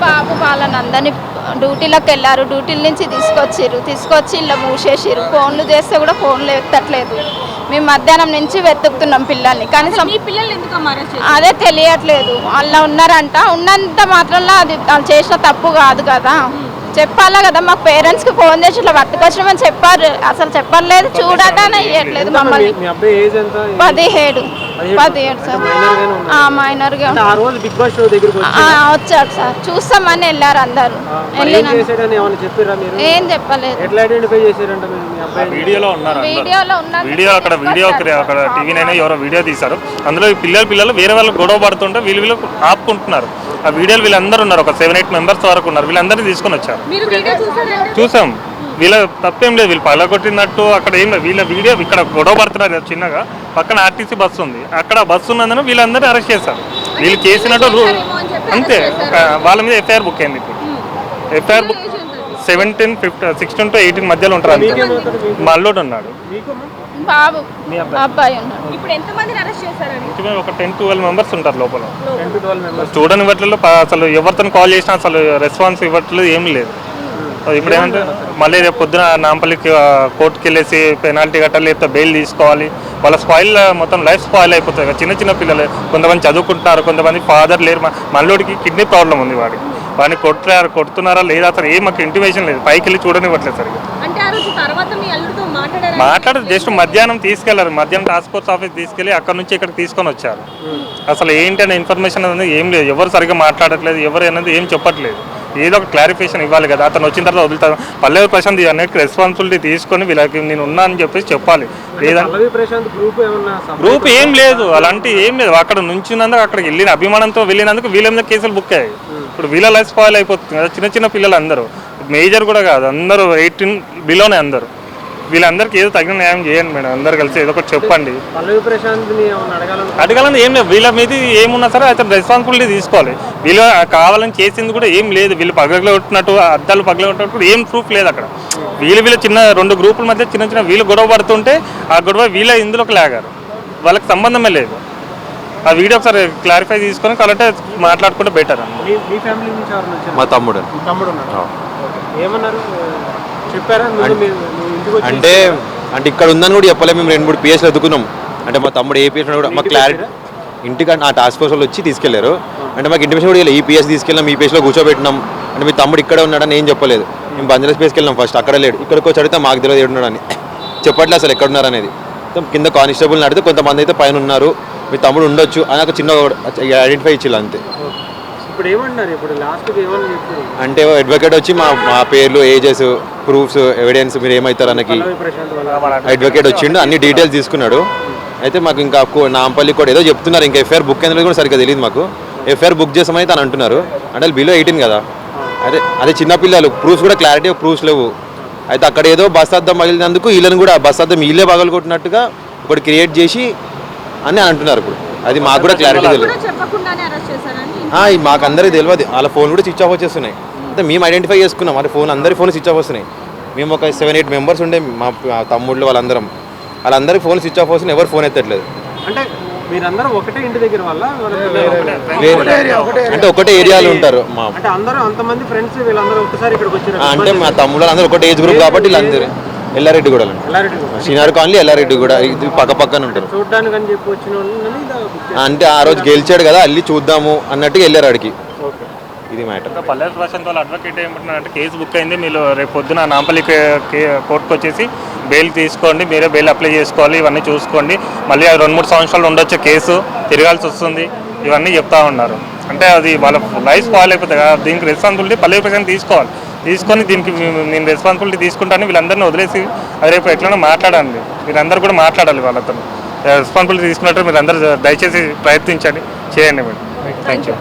బాబు వాళ్ళని అందరినీ డ్యూటీలోకి వెళ్ళారు. డ్యూటీల నుంచి తీసుకొచ్చి ఇలా మూసేసిరు. ఫోన్లు చేస్తే కూడా ఫోన్లు ఎత్తట్లేదు. మేము మధ్యాహ్నం నుంచి వెతుకుతున్నాం పిల్లల్ని. కనీసం అదే తెలియట్లేదు. అలా ఉన్నారంట. ఉన్నంత మాత్రంలో అది వాళ్ళు చేసిన తప్పు కాదు కదా. చెప్పాలా కదా. మాకు పేరెంట్స్కి ఫోన్ చేసి ఇట్లా పట్టుకొచ్చినామని చెప్పారు. అసలు చెప్పలేదు. చూడటానే ఇవ్వట్లేదు మమ్మల్ని. 17 సార్. మైనర్గా వచ్చాడు సార్. చూస్తామని వెళ్ళారు అందరు. ఏం చెప్పలేదు. అక్కడ టీవీ ఎవరో వీడియో తీశారు. అందులో ఈ పిల్లలు వేరే వాళ్ళు గొడవ పడుతుంటే వీళ్ళు ఆపుకుంటున్నారు. ఆ వీడియోలు వీళ్ళందరూ ఉన్నారు. ఒక 7-8 మెంబర్స్ వరకు ఉన్నారు. వీళ్ళందరినీ తీసుకొని వచ్చారు. చూసాం. వీళ్ళ తప్పేం లేదు. వీళ్ళు పగలగొట్టినట్టు అక్కడ ఏం లేదు. వీళ్ళ వీడియో ఇక్కడ గొడవ పడుతున్నారు చిన్నగా. పక్కన ఆర్టీసీ బస్సు ఉంది. అక్కడ బస్సు ఉన్నందున వీళ్ళందరూ అరెస్ట్ చేశారు. వీళ్ళు చేసినట్టు అంతే. వాళ్ళ మీద ఎఫ్ఐఆర్ బుక్ అయింది. ఇప్పుడు ఎఫ్ఐఆర్ బుక్ 16 to 18 మధ్యలో ఉంటారు. అంతే. మా అల్లుడు ఉన్నాడు. బాబు అబ్బాయి ఉన్నాడు. ఇప్పుడు ఎంతమందిని అరెస్ట్ చేశారు? ఒక 10-12 మెంబర్స్ ఉంటారు లోపల. చూడని ఇవ్వట్లేదు. అసలు ఎవరితో కాల్ చేసినా అసలు రెస్పాన్స్ ఇవ్వట్లేదు. ఏం లేదు. ఇప్పుడు ఏమంటే మళ్ళీ రేపు పొద్దున నాంపల్లికి కోర్టుకి వెళ్ళేసి పెనాల్టీ కట్టాలి, లేకపోతే బెయిల్ తీసుకోవాలి. వాళ్ళ మొత్తం లైఫ్ స్పాయిల్ అయిపోతుంది. చిన్న పిల్లలు కొంతమంది చదువుకుంటున్నారు, కొంతమంది ఫాదర్ లేరు. మల్లోడికి కిడ్నీ ప్రాబ్లం ఉంది. వాడిని కొడుతున్నారా లేదా అసలు ఏం మాకు ఇంటిమేషన్ లేదు. పైకి వెళ్ళి చూడనివ్వట్లేదు సరిగ్గా. మాట్లాడదు. జస్ట్ మధ్యాహ్నం తీసుకెళ్లారు. మధ్యాహ్నం టాస్క్ ఫోర్స్ ఆఫీస్ తీసుకెళ్లి అక్కడ నుంచి ఇక్కడికి తీసుకొని వచ్చారు. అసలు ఏంటి అనే ఇన్ఫర్మేషన్ అనేది ఏం లేదు. ఎవరు సరిగ్గా మాట్లాడట్లేదు. ఎవరు అనేది ఏం చెప్పట్లేదు. ఏదో ఒక క్లారిఫికేషన్ ఇవ్వాలి కదా. అతను వచ్చిన తర్వాత వదులుతారు. పల్లవి ప్రశాంత్ అన్నిటికీ రెస్పాన్సిబిలిటీ తీసుకొని వీళ్ళకి నేను ఉన్నా అని చెప్పేసి చెప్పాలి. లేదా గ్రూప్ ఏం లేదు. అలాంటి ఏం లేదు. అక్కడ నుంచినందుకు అక్కడికి వెళ్ళిన అభిమానంతో వెళ్ళినందుకు వీళ్ళ మీద కేసులు బుక్ అయ్యాయి. ఇప్పుడు వీళ్ళ లైఫ్ స్పాయిల్ అయిపోతుంది కదా. చిన్న పిల్లలు అందరూ, మేజర్ కూడా కాదు, అందరూ 18 బిలోనే అందరూ. వీళ్ళందరికీ ఏదో తగిన న్యాయం చేయండి మేడం. అందరు కలిసి ఏదో ఒకటి చెప్పండి. అడగాలని ఏం లేదు. వీళ్ళ మీద ఏమున్నా సరే అతను రెస్పాన్సిబిలిటీ తీసుకోవాలి. వీళ్ళు కావాలని చేసింది కూడా ఏం లేదు. వీళ్ళు పగలగొట్టినట్టు, అద్దాలు పగలగొట్టినట్టు ఏం ప్రూఫ్ లేదు అక్కడ. వీళ్ళు చిన్న 2 గ్రూపుల మధ్య చిన్న వీళ్ళు గొడవ పడుతుంటే ఆ గొడవ వీళ్ళ ఇందులోకి లాగారు. వాళ్ళకి సంబంధమే లేదు. ఆ వీడియో ఒకసారి క్లారిఫై తీసుకొని కాబట్టి మాట్లాడుకుంటే బెటర్. మా తమ్ముడు అంటే ఇక్కడ ఉందని కూడా చెప్పలే. మేము 2-3 పిఎస్లు ఎదుకున్నాం. అంటే మా తమ్ముడు ఏ పిఎస్ కూడా మాకు క్లారిటీ ఇంటికంటే ఆ టాస్క్ ఫోర్స్ వాళ్ళు వచ్చి తీసుకెళ్లారు. అంటే మాకు ఇంటిమేషన్ కూడా ఈ పిఎస్ తీసుకెళ్ళాం, ఈ పిఎస్లో కూర్చోబెట్టినాం. అంటే మీ తమ్ముడు ఇక్కడే ఉన్నాడని ఏం చెప్పలేదు. మేము బంజారా స్పేస్కి వెళ్ళాం. ఫస్ట్ అక్కడ లేడు. ఇక్కడికి వచ్చి అడిగితే మాకు తెలియదు ఏడున్నాడని. చెప్పట్లేదు అసలు ఎక్కడున్నారు అనేది. కింద కానిస్టేబుల్ని అడిగితే కొంతమంది అయితే పైన ఉన్నారు, మీ తమ్ముడు ఉండొచ్చు అని ఒక చిన్న ఐడెంటిఫై ఇచ్చిల్లు అంతే. అంటే అడ్వకేట్ వచ్చి మా పేర్లు, ఏజెస్, ప్రూఫ్స్, ఎవిడెన్స్ మీరు ఏమవుతారు అనకి అడ్వకేట్ వచ్చిండు. అన్ని డీటెయిల్స్ తీసుకున్నాడు. అయితే మాకు ఇంకా నాంపల్లి కూడా ఏదో చెప్తున్నారు. ఇంకా ఎఫ్ఐఆర్ బుక్ అయినది కూడా సరిగ్గా తెలియదు మాకు. ఎఫ్ఐఆర్ బుక్ చేసామని తను అంటున్నారు. అంటే బిలో 18 కదా. అదే చిన్నపిల్లలు. ప్రూఫ్స్ కూడా క్లారిటీ ప్రూఫ్స్ లేవు. అయితే అక్కడ ఏదో బస్ అద్దం పగిలినందుకు వీళ్ళని కూడా బస్ అద్దం వీళ్ళే పగలగొట్టినట్టుగా ఒకటి క్రియేట్ చేసి అని అంటున్నారు. ఇప్పుడు అది మాకు కూడా క్లారిటీ తెలియదు. మాకు అందరికీ తెలియదు. వాళ్ళ ఫోన్ కూడా స్విచ్ ఆఫ్ వచ్చేస్తున్నాయి. అంటే మేము ఐడెంటిఫై చేసుకున్నాం. మరి అందరి ఫోన్ స్విచ్ ఆఫ్ వస్తున్నాయి. మేము ఒక 7-8 మెంబర్స్ ఉండే మా తమ్ముళ్ళు వాళ్ళందరికీ ఫోన్ స్విచ్ ఆఫ్ వస్తున్నాయి. ఎవరు ఫోన్ ఎత్తట్లేదు. మీరందరూ ఒకటే ఇంటి దగ్గర వల్ల అంటే ఒకటే ఏరియాలో ఉంటారు. అంటే అందరూ అంతమంది ఫ్రెండ్స్ వీళ్ళందరూ ఒకసారి ఇక్కడికి వచ్చారు. అంటే మా తమ్ముళ్ళు అందరూ ఒకటే ఏజ్ గ్రూప్ కాబట్టి వీళ్ళందరూ ఎల్లారెడ్డి కూడా శ్రీనార్ కాలనీ ఎల్లారెడ్డి కూడా ఇది పక్కన ఉంటారు. చూడడానికి అని చెప్పి వచ్చిన అంటే ఆ రోజు గెలిచాడు కదా, వెళ్ళి చూద్దాము అన్నట్టుగా వెళ్ళారు అడిగి. ఇది మ్యాటర్. పల్లవి ప్రశాంత్ వాళ్ళ అడ్వకేట్ ఏమంటున్నారంటే కేసు బుక్ అయింది, మీరు రేపు పొద్దున నాంపల్లి కోర్టుకు వచ్చేసి బెయిల్ తీసుకోండి, మీరే బెయిల్ అప్లై చేసుకోవాలి, ఇవన్నీ చూసుకోండి, మళ్ళీ 2-3 సంవత్సరాలు ఉండొచ్చు, కేసు తిరగాల్సి వస్తుంది, ఇవన్నీ చెప్తా ఉన్నారు. అంటే అది వాళ్ళ లైఫ్ స్పాయిల్ అయిపోతుంది కదా. దీనికి రెస్పాన్సిబిలిటీ పల్లవి ప్రశాంత్ తీసుకొని దీనికి నేను రెస్పాన్సిబిలిటీ తీసుకుంటాను. వీళ్ళందరినీ వదిలేసి అది రేపు ఎట్లనో మాట్లాడండి. మీరందరూ కూడా మాట్లాడాలి. వాళ్ళతో రెస్పాన్సిబిలిటీ తీసుకున్నట్టు మీరు అందరూ దయచేసి ప్రయత్నించండి, చేయండి మేడం. Thank you.